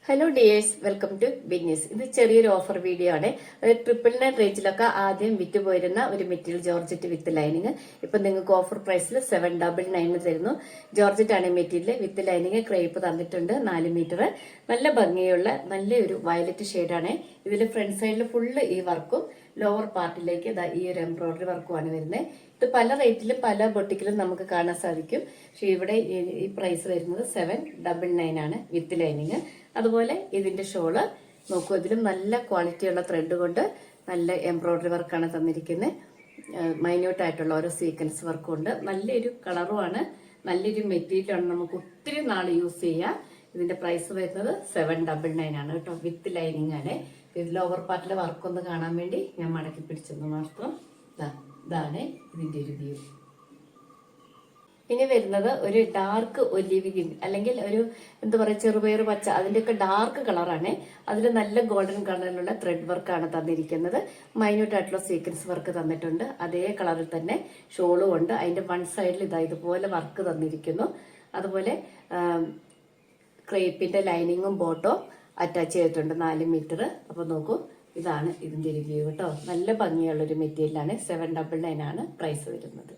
Hello dears, welcome to big news. ഇത് ചെറിയൊരു offer video ആണ്. ഒരു 999 റേഞ്ചിലൊക്കെ ആദ്യം വിറ്റ് പോയിരുന്ന ഒരു മെറ്റീരിയൽ ജോർജറ്റ് വിത്ത് ലൈനിങ് ഇപ്പൊ നിങ്ങൾക്ക് ഓഫർ പ്രൈസിൽ 799 തരുന്നു. ജോർജറ്റ് ആണ് മെറ്റീരിയൽ വിത്ത് ലൈനിങ്. ക്രേപ്പ് തന്നിട്ടുണ്ട് 4 മീറ്റർ. നല്ല ഭംഗിയുള്ള നല്ലൊരു വയലറ്റ് ഷെയ്ഡാണ്. ഇതിൽ ഫ്രണ്ട് സൈഡിൽ ഫുള്ള് ഈ വർക്കും ലോവർ പാർട്ടിലേക്ക് ഈ ഒരു എംബ്രോയിഡറി വർക്കുമാണ് വരുന്നത്. ഇത് പല റേറ്റിലും പല ബൊട്ടിക്കിലും നമുക്ക് കാണാൻ സാധിക്കും. പക്ഷെ ഇവിടെ ഈ പ്രൈസ് വരുന്നത് 799 ആണ് വിത്ത് ലൈനിങ്. അതുപോലെ ഇതിന്റെ ഷോള് നോക്കൂ, ഇതിലും നല്ല ക്വാളിറ്റിയുള്ള ത്രെഡ് കൊണ്ട് നല്ല എംബ്രോയിഡറി വർക്കാണ് തന്നിരിക്കുന്നത്. മൈന്യൂട്ട് ആയിട്ടുള്ള ഓരോ സീക്വൻസ് വർക്കും ഉണ്ട്. നല്ലൊരു കളറുമാണ്, നല്ലൊരു മെറ്റീരിയലാണ്, നമുക്ക് ഒത്തിരി നാൾ യൂസ് ചെയ്യാം. ഇതിന്റെ പ്രൈസ് വരുന്നത് 799 ആണ് കേട്ടോ, വിത്ത് ലൈനിങ് ആണ്. ഇതിൽ ഓവർ പാർട്ടിലെ വർക്കൊന്ന് കാണാൻ വേണ്ടി ഞാൻ മടക്കി പിടിച്ചെന്ന് മാത്രം. ഇതാണ് ഇതിന്റെ ഒരു വ്യൂ. ഇനി വരുന്നത് ഒരു ഡാർക്ക് ഒലിവ് ഗ്രീൻ അല്ലെങ്കിൽ ഒരു എന്താ പറയുക ചെറുപയർ പച്ച, അതിന്റെയൊക്കെ ഡാർക്ക് കളറാണ്. അതിൽ നല്ല ഗോൾഡൻ കളറിലുള്ള ത്രെഡ് വർക്കാണ് തന്നിരിക്കുന്നത്. മൈന്യൂട്ട് ആയിട്ടുള്ള സീക്വൻസ് വർക്ക് തന്നിട്ടുണ്ട്. അതേ കളറിൽ തന്നെ ഷോളും ഉണ്ട്. അതിന്റെ വൺ സൈഡിൽ ഇതുപോലെ വർക്ക് തന്നിരിക്കുന്നു. അതുപോലെ ക്രേപ്പിന്റെ ലൈനിങ്ങും ബോട്ടോ അറ്റാച്ച് ചെയ്തിട്ടുണ്ട് 4 മീറ്റർ. അപ്പൊ നോക്കൂ, ഇതാണ് ഇതിന്റെ ഒരു വ്യൂ കേട്ടോ. നല്ല ഭംഗിയുള്ള ഒരു മെറ്റീരിയലാണ്. 799 ആണ് പ്രൈസ് വരുന്നത്.